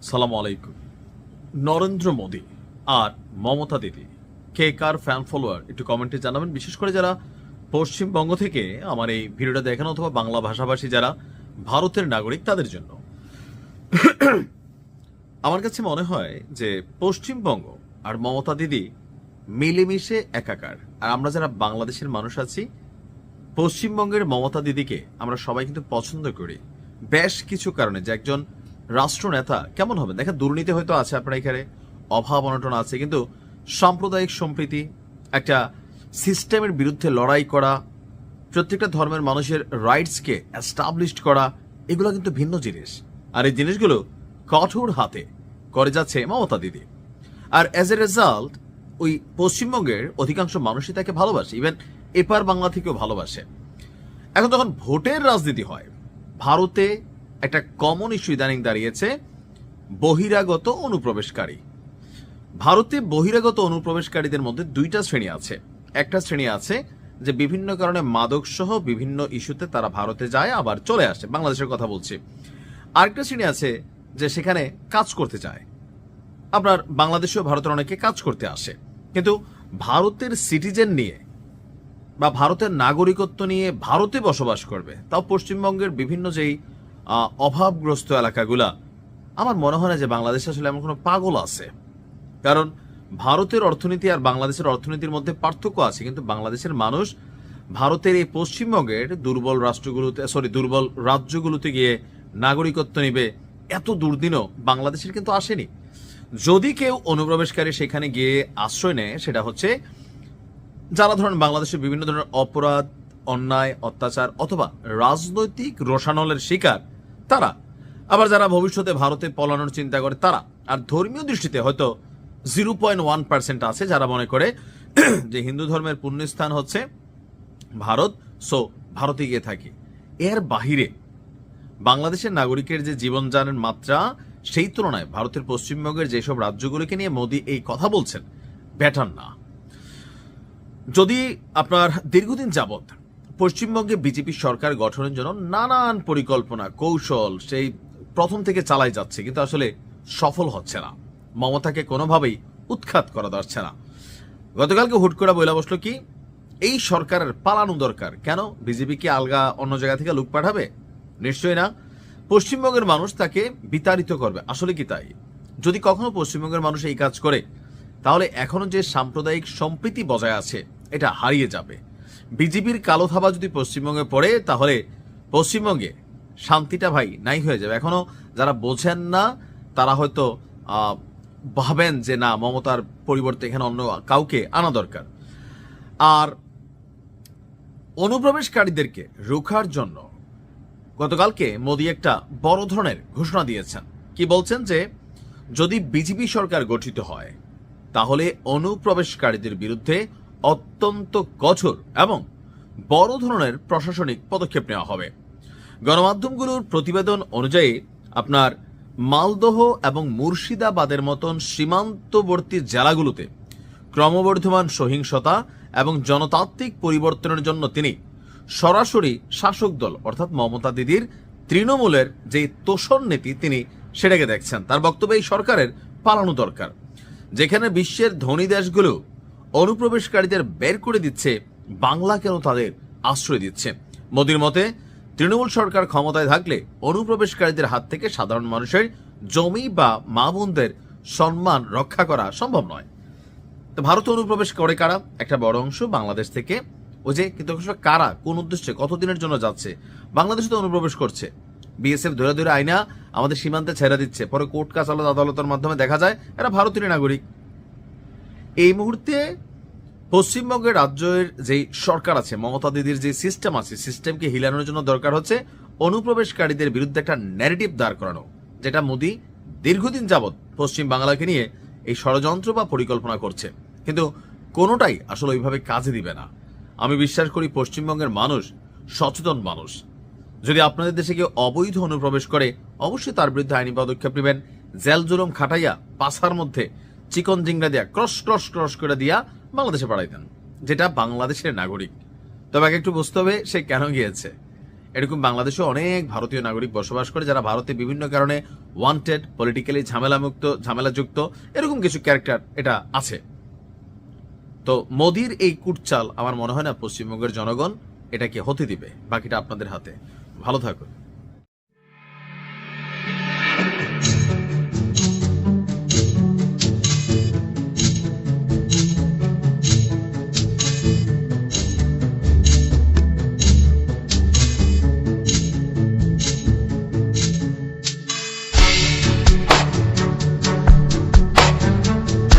সালাম আলাইকুম। নরেন্দ্র মোদী আর মমতা দিদি কে কার ফ্যান ফলোয়ার একটু কমেন্টে জানাবেন। বিশেষ করে যারা পশ্চিমবঙ্গ থেকে আমার এই ভিডিওটা দেখেন অথবা বাংলা ভাষাভাষী যারা ভারতের নাগরিক তাদের জন্য আমার কাছে মনে হয় যে পশ্চিমবঙ্গ আর মমতা দিদি মিলেমিশে একাকার। আর আমরা যারা বাংলাদেশের মানুষ আছি পশ্চিমবঙ্গের মমতা দিদিকে আমরা সবাই কিন্তু পছন্দ করি বেশ কিছু কারণে। যে একজন রাষ্ট্রনেতা কেমন হবে দেখেন, দুর্নীতি হয়তো আছে আপনার এখানে, অভাব অনটন আছে, কিন্তু সাম্প্রদায়িক সম্প্রীতি, একটা সিস্টেমের বিরুদ্ধে লড়াই করা, প্রত্যেকটা ধর্মের মানুষের রাইটসকে এস্টাবলিশড করা, এগুলো কিন্তু ভিন্ন জিনিস। আর এই জিনিসগুলো কঠোর হাতে করে যাচ্ছে মমতা দিদি। আর অ্যাজ এ রেজাল্ট ওই পশ্চিমবঙ্গের অধিকাংশ মানুষই তাকে ভালোবাসে, ইভেন এপার বাংলা থেকেও ভালোবাসে। এখন যখন ভোটের রাজনীতি হয়, ভারতে একটা কমন ইস্যু ইদানিং দাঁড়িয়েছে বহিরাগত অনুপ্রবেশকারী। ভারতে বহিরাগত অনুপ্রবেশকারীদের মধ্যে দুইটা শ্রেণী আছে। একটা শ্রেণী আছে যে বিভিন্ন কারণে মাদক সহ বিভিন্ন ইস্যুতে তারা ভারতে যায় আবার চলে আসে, বাংলাদেশের কথা বলছি। আরেকটা শ্রেণী আছে যে সেখানে কাজ করতে যায়। আপনার বাংলাদেশেও ভারতের অনেকে কাজ করতে আসে, কিন্তু ভারতের সিটিজেন নিয়ে বা ভারতের নাগরিকত্ব নিয়ে ভারতে বসবাস করবে, তাও পশ্চিমবঙ্গের বিভিন্ন যেই অভাবগ্রস্ত এলাকাগুলা, আমার মনে হয় না যে বাংলাদেশে আসলে এমন কোনো পাগল আছে। কারণ ভারতের অর্থনীতি আর বাংলাদেশের অর্থনীতির মধ্যে পার্থক্য আছে, কিন্তু বাংলাদেশের মানুষ ভারতের এই পশ্চিমবঙ্গের দুর্বল রাজ্যগুলোতে গিয়ে নাগরিকত্ব নিবে এত দুর্দিনও বাংলাদেশের কিন্তু আসেনি। যদি কেউ অনুপ্রবেশকারী সেখানে গিয়ে আশ্রয় নেয়, সেটা হচ্ছে যারা ধরেন বাংলাদেশের বিভিন্ন ধরনের অপরাধ, অন্যায়, অত্যাচার অথবা রাজনৈতিক রোষানলের শিকার তারা, আবার যারা ভবিষ্যতে ভারতে পলানোর চিন্তা করে তারা, আর ধর্মীয় দৃষ্টিতে হয়তো 0.1% আছে যারা মনে করে যে হিন্দু ধর্মের পুণ্যস্থান হচ্ছে ভারত, সো ভারতে গিয়ে থাকি। এর বাহিরে বাংলাদেশের নাগরিকের যে জীবনযানের মাত্রা, সেই তুলনায় ভারতের পশ্চিমবঙ্গের যেসব রাজ্যগুলোকে নিয়ে মোদী এই কথা বলছেন বেটার না। যদি আপনার দীর্ঘদিন যাবৎ পশ্চিমবঙ্গে বিজেপি সরকার গঠনের জন্য নানান পরিকল্পনা কৌশল সেই প্রথম থেকে চালাই যাচ্ছে, কিন্তু আসলে সফল হচ্ছে না, মমতাকে কোনোভাবেই উৎখাত করা যাচ্ছে না। গতকালকে হুট করে বইলা বসলো কি এই সরকারের পালানো দরকার। কেন? বিজেপি কি আলগা অন্য জায়গা থেকে লোক পাঠাবে? নিশ্চয়ই না। পশ্চিমবঙ্গের মানুষ তাকে বিতাড়িত করবে। আসলে কি তাই? যদি কখনো পশ্চিমবঙ্গের মানুষ এই কাজ করে, তাহলে এখনো যে সাম্প্রদায়িক সম্প্রীতি বজায় আছে এটা হারিয়ে যাবে। বিজেপির কালো থাবা যদি পশ্চিমবঙ্গে পড়ে, তাহলে পশ্চিমবঙ্গে শান্তিটা ভাই নাই হয়ে যাবে। এখনো যারা বোঝেন না তারা হয়তো ভাবেন যে না, মমতার পরিবর্তে এখানে অন্য কাউকে আনা দরকার। আর অনুপ্রবেশকারীদেরকে রোখার জন্য গতকালকে মোদী একটা বড় ধরনের ঘোষণা দিয়েছেন। কি বলছেন? যে যদি বিজেপি সরকার গঠিত হয়, তাহলে অনুপ্রবেশকারীদের বিরুদ্ধে অত্যন্ত কঠোর এবং বড় ধরনের প্রশাসনিক পদক্ষেপ নেওয়া হবে। গণমাধ্যমগুলোর প্রতিবেদন অনুযায়ী আপনার মালদহ এবং মুর্শিদাবাদের মতন সীমান্তবর্তী জেলাগুলোতে ক্রমবর্ধমান সহিংসতা এবং জনতান্ত্রিক পরিবর্তনের জন্য তিনি সরাসরি শাসক দল অর্থাৎ মমতা দিদির তৃণমূলের যে তোষণ নীতি তিনি সেটাকে দেখছেন। তার বক্তব্য এই সরকারের পালানো দরকার। যেখানে বিশ্বের ধনী দেশগুলো অনুপ্রবেশকারীদের বের করে দিচ্ছে, বাংলা কেন তাদের আশ্রয় দিচ্ছে? মোদীর মতে তৃণমূল সরকার ক্ষমতায় থাকলে অনুপ্রবেশকারীদের হাত থেকে সাধারণ মানুষের জমি বা মা বোনদের সম্মান রক্ষা করা সম্ভব নয়। তো ভারতে অনুপ্রবেশ করে কারা? একটা বড় অংশ বাংলাদেশ থেকে। ওই যে কিন্তু কারা, কোন উদ্দেশ্যে, কতদিনের জন্য যাচ্ছে? বাংলাদেশে তো অনুপ্রবেশ করছে, বিএসএফ ধরে ধরে আইনা আমাদের সীমান্তে ছেড়ে দিচ্ছে, পরে কোর্ট কাছালত আদালতের মাধ্যমে দেখা যায় এরা ভারতীয় নাগরিক। এই মুহূর্তে পশ্চিমবঙ্গের রাজ্যের যে সরকার আছে, মমতা দিদির যে সিস্টেম আছে, সিস্টেমকে হিলানোর জন্য দরকার হচ্ছে অনুপ্রবেশকারীদের বিরুদ্ধে একটা ন্যারেটিভ দাঁড় করানো, যেটা মোদী দীর্ঘদিন যাবৎ পশ্চিম বাংলাকে নিয়ে এই ষড়যন্ত্র বা পরিকল্পনা করছে, কিন্তু কোনোটাই আসলে ওইভাবে কাজে দিবে না। আমি বিশ্বাস করি পশ্চিমবঙ্গের মানুষ সচেতন মানুষ। যদি আপনাদের দেশে কেউ অবৈধ অনুপ্রবেশ করে, অবশ্যই তার বিরুদ্ধে আইনি পদক্ষেপ নেবেন। জেল জুলুম খাটাইয়া পাছার মধ্যে চিকন জিংড়া দিয়া ক্রস করে দিয়া বাংলাদেশে পাঠাই দেন, যেটা বাংলাদেশের নাগরিক। তবে আগে একটু বুঝতে হবে সে কেন গিয়েছে। এরকম বাংলাদেশে অনেক ভারতীয় নাগরিক বসবাস করে যারা ভারতে বিভিন্ন কারণে ওয়ান্টেড, পলিটিক্যালি ঝামেলাযুক্ত এরকম কিছু ক্যারেক্টার এটা আছে। তো মোদির এই কুটচাল আমার মনে হয় না পশ্চিমবঙ্গের জনগণ এটাকে হতে দিবে। বাকিটা আপনাদের হাতে। ভালো থাকুন।